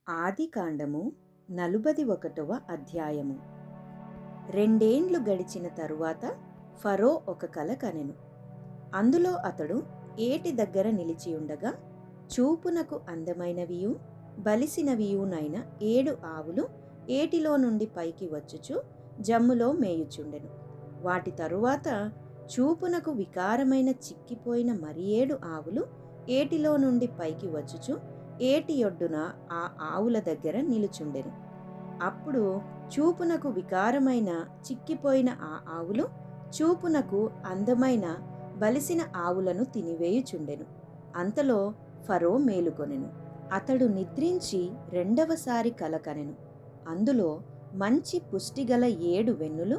ఆదికాండము 41వ అధ్యాయము. 2 గడిచిన తరువాత ఫరో ఒక కల కనెను. అందులో అతడు ఏటి దగ్గర నిలిచియుండగా చూపునకు అందమైనవియు బలిసినవియునైన 7 ఆవులు ఏటిలో నుండి పైకి వచ్చుచు జమ్ములో మేయుచుండెను. వాటి తరువాత చూపునకు వికారమైన చిక్కిపోయిన మరి 7 ఆవులు ఏటిలో నుండి పైకి వచ్చుచు ఏటి ఒడ్డున ఆ ఆవుల దగ్గర నిలుచుండెను. అప్పుడు చూపునకు వికారమైన చిక్కిపోయిన ఆ ఆవులు చూపునకు అందమైన బలిసిన ఆవులను తినివేయుచుండెను. అంతలో ఫరో మేలుకొనెను. అతడు నిద్రించి రెండవసారి కల కనెను. అందులో మంచి పుష్టిగల 7 వెన్నులు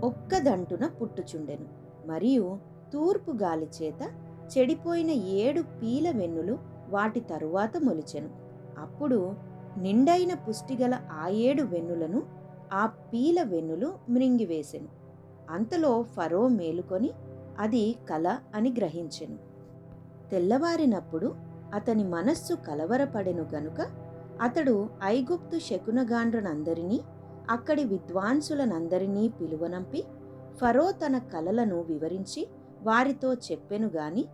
ఒక్కదంటున పుట్టుచుండెను. మరియు తూర్పు గాలి చేత చెడిపోయిన 7 పీల వెన్నులు వాటి తరువాత మొలిచెను. అప్పుడు నిండైన పుష్టిగల ఆ 7 వెన్నులను ఆ పీల వెన్నులు మ్రింగివేసెను. అంతలో ఫరో మేలుకొని అది కల అని గ్రహించెను. తెల్లవారినప్పుడు అతని మనస్సు కలవరపడెను గనుక అతడు ఐగుప్తు శకునగాండ్రనందరినీ అక్కడి విద్వాంసులనందరినీ పిలువనంపి ఫరో తన కలలను వివరించి వారితో చెప్పెను గాని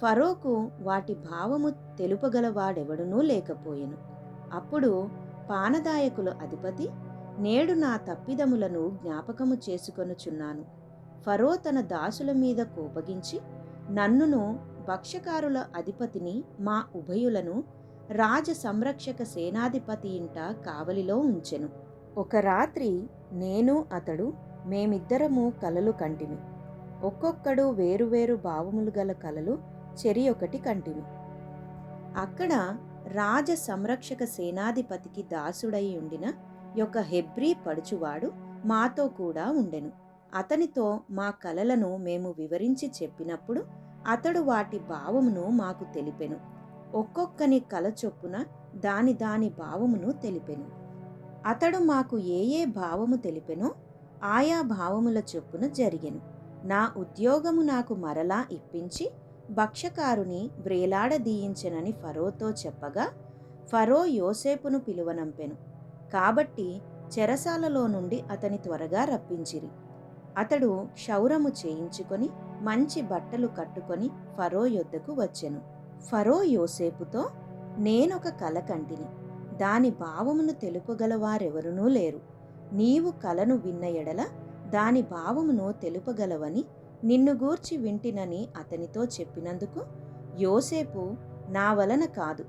ఫరోకు వాటి భావము తెలుపగలవాడెవడునూ లేకపోయెను. అప్పుడు పానదాయకుల అధిపతి, నేడు నా తప్పిదములను జ్ఞాపకము చేసుకొనుచున్నాను. ఫరో తన దాసుల మీద కోపగించి నన్నును భక్ష్యకారుల అధిపతిని మా ఉభయులను రాజ సంరక్షక సేనాధిపతి ఇంట కావలిలో ఉంచెను. ఒక రాత్రి నేను అతడు మేమిద్దరము కలలు కంటిమి. ఒక్కొక్కడు వేరువేరు భావములు గల కలలు చెరి ఒకటి కంటిమి. అక్కడ రాజ సంరక్షక సేనాధిపతికి దాసుడై ఉండిన యొక్క హెబ్రీ పడుచువాడు మాతో కూడా ఉండెను. అతనితో మా కలలను మేము వివరించి చెప్పినప్పుడు అతడు వాటి భావమును మాకు తెలిపెను. ఒక్కొక్కని కల చొప్పున దాని దాని భావమును తెలిపెను. అతడు మాకు ఏ భావము తెలిపెనో ఆయా భావముల చొప్పున జరిగెను. నా ఉద్యోగము నాకు మరలా ఇప్పించి భక్ష్యకారుని వ్రేలాడదీయించెనని ఫరోతో చెప్పగా ఫరో యోసేపును పిలువనంపెను. కాబట్టి చెరసాలలో నుండి అతని త్వరగా రప్పించిరి. అతడు క్షౌరము చేయించుకొని మంచి బట్టలు కట్టుకొని ఫరో యొద్దకు వచ్చెను. ఫరో యోసేపుతో, నేనొక కల కంటిని, దాని భావమును తెలుపగలవారెవరునూ లేరు. నీవు కలను విన్న ఎడల దాని భావమును తెలుపగలవని నిన్ను గూర్చి వింటినని అతనితో చెప్పినందుకు యోసేపు, నా వలన కాదు,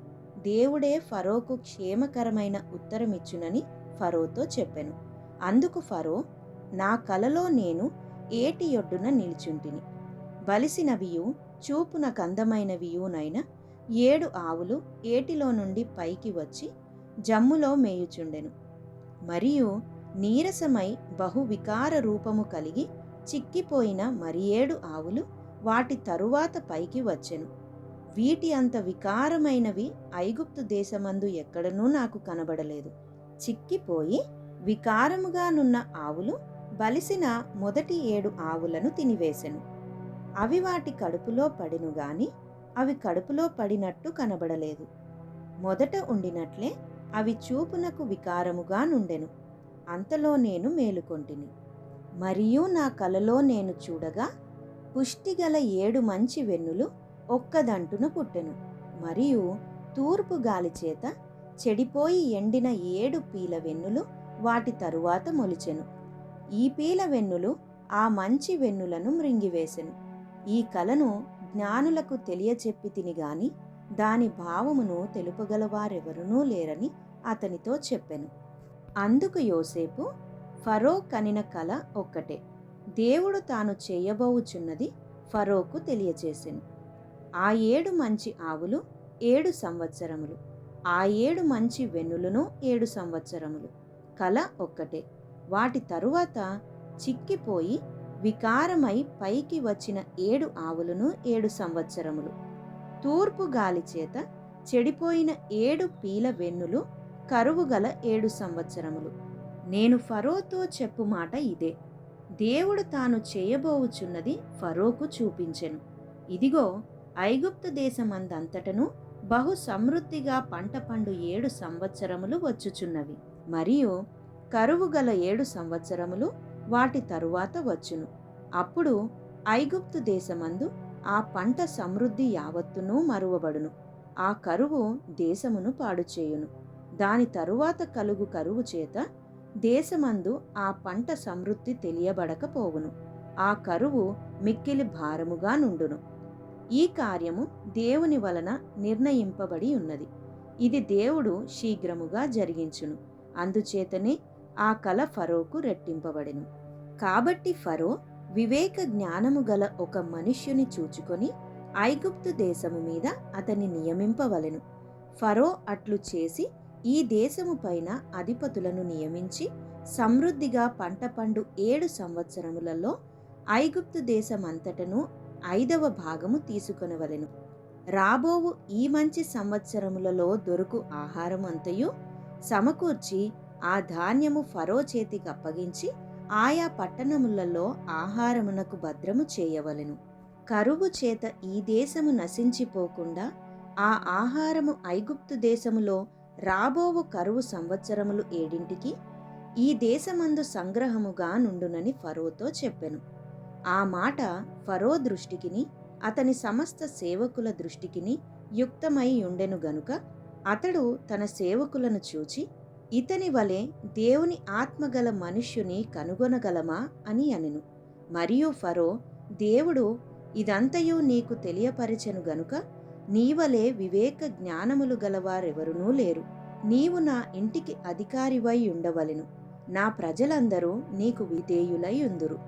దేవుడే ఫరోకు క్షేమకరమైన ఉత్తరమిచ్చునని ఫరోతో చెప్పెను. అందుకు ఫరో, నా కలలో నేను ఏటి ఒడ్డున నిల్చుంటిని. బలిసినవియు చూపునకందమైనవియునైన 7 ఆవులు ఏటిలో నుండి పైకి వచ్చి జమ్ములో మేయుచుండెను. మరియు నీరసమై బహు వికార రూపము కలిగి చిక్కిపోయిన మరి 7 ఆవులు వాటి తరువాత పైకి వచ్చెను. వీటి అంత వికారమైనవి ఐగుప్తు దేశమందు ఎక్కడనూ నాకు కనబడలేదు. చిక్కిపోయి వికారముగానున్న ఆవులు బలిసిన మొదటి 7 ఆవులను తినివేశెను. అవి వాటి కడుపులో పడిను గాని అవి కడుపులో పడినట్టు కనబడలేదు. మొదట ఉండినట్లే అవి చూపునకు వికారముగా నుండెను. అంతలో నేను మేలుకొంటిని. మరియు నా కలలో నేను చూడగా పుష్టిగల 7 మంచి వెన్నులు ఒక్కదంటున పుట్టెను. మరియు తూర్పు గాలి చేత చెడిపోయి ఎండిన 7 పీల వెన్నులు వాటి తరువాత మొలిచెను. ఈ పీల వెన్నులు ఆ మంచి వెన్నులను మ్రింగివేసెను. ఈ కలను జ్ఞానులకు తెలియచెప్పి తిని గాని దాని భావమును తెలుపగలవారెవరునూ లేరని అతనితో చెప్పెను. అందుకు యోసేపు, ఫరో కనిన కల ఒక్కటే, దేవుడు తాను చేయబోవుచున్నది ఫరోకు తెలియచేసెను. ఆ 7 మంచి ఆవులు 7 సంవత్సరములు, ఆ 7 మంచి వెన్నులను 7 సంవత్సరములు. కల ఒక్కటే. వాటి తరువాత చిక్కిపోయి వికారమై పైకి వచ్చిన 7 ఆవులను 7 సంవత్సరములు. తూర్పు గాలి చేత చెడిపోయిన 7 పీల వెన్నులు కరువుగల 7 సంవత్సరములు. నేను ఫరోతో చెప్పు మాట ఇదే, దేవుడు తాను చేయబోవుచున్నది ఫరోకు చూపించెను. ఇదిగో ఐగుప్తు దేశమందంతటను బహు సమృద్ధిగా పంట పండు 7 సంవత్సరములు వచ్చుచున్నవి. మరియు కరువు గల 7 సంవత్సరములు వాటి తరువాత వచ్చును. అప్పుడు ఐగుప్తు దేశమందు ఆ పంట సమృద్ధి యావత్తును మరువబడును. ఆ కరువు దేశమును పాడుచేయును. దాని తరువాత కలుగు కరువు చేత దేశమందు ఆ పంట సమృద్ధి తెలియబడకపోవును. ఆ కరువు మిక్కిలి భారముగా నుండును. ఈ కార్యము దేవుని వలన నిర్ణయింపబడి ఉన్నది. ఇది దేవుడు శీఘ్రముగా జరిగించును. అందుచేతనే ఆ కల ఫరోకు రెట్టింపబడెను. కాబట్టి ఫరో వివేక జ్ఞానము గల ఒక మనుష్యుని చూచుకొని ఐగుప్తు దేశము మీద అతని నియమింపవలెను. ఫరో అట్లు చేసి ఈ దేశము పైన అధిపతులను నియమించి సమృద్ధిగా పంట పండు 7 సంవత్సరములలో ఐగుప్తు దేశమంతటను 5వ భాగము తీసుకొనవలెను. రాబోవు ఈ మంచి సంవత్సరములలో దొరుకు ఆహారమంతయు సమకూర్చి ఆ ధాన్యము ఫరో చేతికి అప్పగించి ఆయా పట్టణములలో ఆహారమునకు భద్రము చేయవలెను. కరువు చేత ఈ దేశము నశించిపోకుండా ఆ ఆహారము ఐగుప్తు దేశములో రాబోవు కరువు సంవత్సరములు 7 ఈ దేశమందు సంగ్రహముగా నుండునని ఫరోతో చెప్పెను. ఆ మాట ఫరో దృష్టికిని అతని సమస్త సేవకుల దృష్టికిని యుక్తమై ఉండెను గనుక అతడు తన సేవకులను చూచి, ఇతని వలె దేవుని ఆత్మగల మనుష్యుని కనుగొనగలమా అని అనెను. మరియు ఫరో, దేవుడు ఇదంతయు నీకు తెలియపరచెను గనుక నీవలే వివేక జ్ఞానములు గలవారెవరునూ లేరు. నీవు నా ఇంటికి అధికారివై ఉండవలెను. నా ప్రజలందరూ నీకు విధేయులై ఉందురు.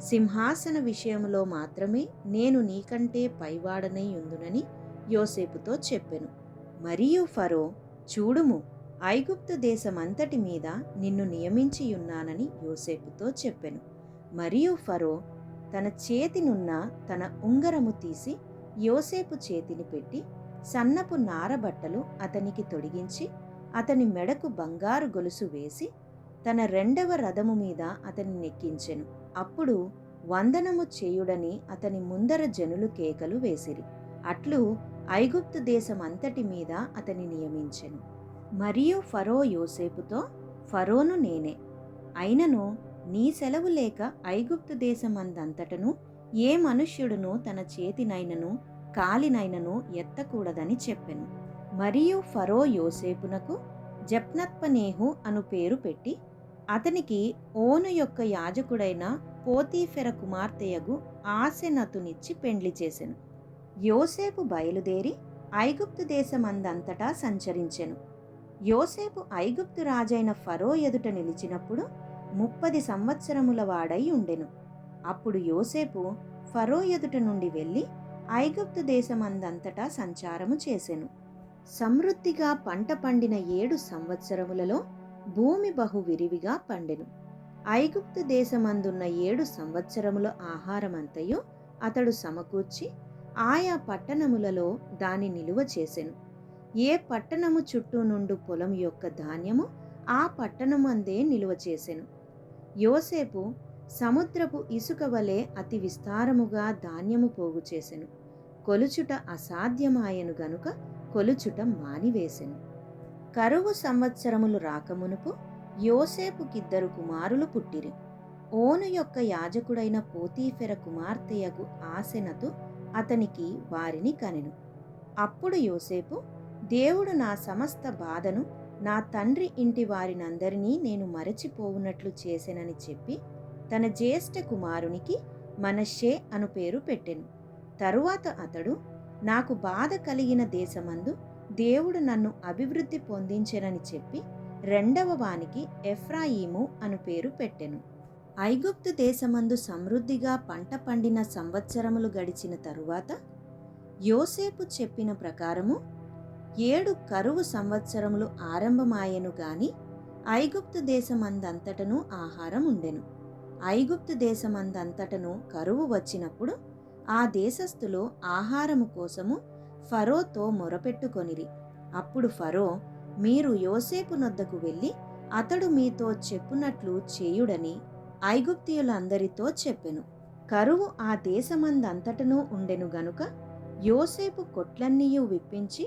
సింహాసన విషయములో మాత్రమే నేను నీకంటే పైవాడనై ఉందునని యోసేపుతో చెప్పెను. మరియు ఫరో, చూడుము, ఐగుప్తు దేశమంతటి మీద నిన్ను నియమించియున్నానని యోసేపుతో చెప్పెను. మరియు ఫరో తన చేతినున్న తన ఉంగరము తీసి యోసేపు చేతిని పెట్టి సన్నపు నారబట్టలు అతనికి తొడిగించి అతని మెడకు బంగారు గొలుసు వేసి తన 2వ రథము మీద అతని నెక్కించెను. అప్పుడు వందనము చేయుడని అతని ముందర జనులు కేకలు వేసిరి. అట్లు ఐగుప్తు దేశమంతటి మీద అతని నియమించెను. మరియు ఫరో యోసేపుతో, ఫరోను నేనే, అయినను నీ సెలవు లేక ఐగుప్తు దేశమందంతటను ఏ మనుష్యుడును తన చేతినైనను కాలినైనను ఎత్తకూడదని చెప్పెను. మరియు ఫరో యోసేపునకు జప్నత్పనేహు అను పేరు పెట్టి అతనికి ఓను యొక్క యాజకుడైన పోతీఫెర కుమార్తెయగు ఆసెనతునిచ్చి పెండ్లి చేసెను. యోసేపు బయలుదేరి ఐగుప్తు దేశమందంతటా సంచరించెను. యోసేపు ఐగుప్తు రాజైన ఫరో ఎదుట నిలిచినప్పుడు 30 సంవత్సరముల వాడై ఉండెను. అప్పుడు యోసేపు ఫరో ఎదుట నుండి వెళ్ళి ఐగుప్తు దేశమందంతటా సంచారము చేసెను. సమృద్ధిగా పంట పండిన 7 సంవత్సరములలో భూమి బహు విరివిగా పండెను. ఐగుప్తు దేశమందున్న 7 సంవత్సరముల ఆహారమంతయు అతడు సమకూర్చి ఆయా పట్టణములలో దాని నిలువ చేసెను. ఏ పట్టణము చుట్టూ నుండు పొలం యొక్క ధాన్యము ఆ పట్టణమందే నిలువ చేసెను. యోసేపు సముద్రపు ఇసుక వలె అతి విస్తారముగా ధాన్యము పోగు చేసెను. కొలుచుట అసాధ్యమాయను గనుక కొలుచుట మానివేసెను. కరువు సంవత్సరములు రాకమునుపు యోసేపుకిద్దరు కుమారులు పుట్టిరి. ఓను యొక్క యాజకుడైన పోతీఫెర కుమార్తెయగు ఆసెనతు అతనికి వారిని కనెను. అప్పుడు యోసేపు, దేవుడు నా సమస్త బాధను నా తండ్రి ఇంటి వారినందరినీ నేను మరచిపోవునట్లు చేసెనని చెప్పి తన జ్యేష్ఠ కుమారునికి మనష్షే అను పేరు పెట్టెను. తరువాత అతడు, నాకు బాధ కలిగిన దేశమందు దేవుడు నన్ను అభివృద్ధి పొందించెనని చెప్పి 2వ వానికి ఎఫ్రాయిము అను పేరు పెట్టెను. ఐగుప్తు దేశమందు సమృద్ధిగా పంట పండిన సంవత్సరములు గడిచిన తరువాత యోసేపు చెప్పిన ప్రకారము 7 కరువు సంవత్సరములు ఆరంభమాయెను గాని ఐగుప్తు దేశమందంతటను ఆహారం ఉండెను. ఐగుప్తు దేశమందంతటను కరువు వచ్చినప్పుడు ఆ దేశస్థులు ఆహారము కోసము ఫరోతో మొరపెట్టుకొనిరి. అప్పుడు ఫరో, మీరు యోసేపు నొద్దకు వెళ్ళి అతడు మీతో చెప్పునట్లు చేయుడని ఐగుప్తీయులందరితో చెప్పెను. కరువు ఆ దేశమందంతటను ఉండెను గనుక యోసేపు కొట్లన్నీయు విప్పించి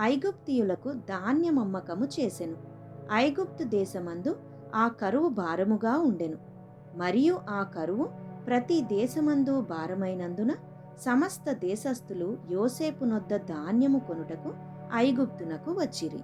ఐగుప్తీయులకు ధాన్యమమ్మకము చేసెను. ఐగుప్తు దేశమందు ఆ కరువు భారముగా ఉండెను. మరియు ఆ కరువు ప్రతి దేశమందు భారమైనందున సమస్త దేశస్థులు యోసేపు నొద్ద ధాన్యము కొనుటకు ఐగుప్తునకు వచ్చిరి.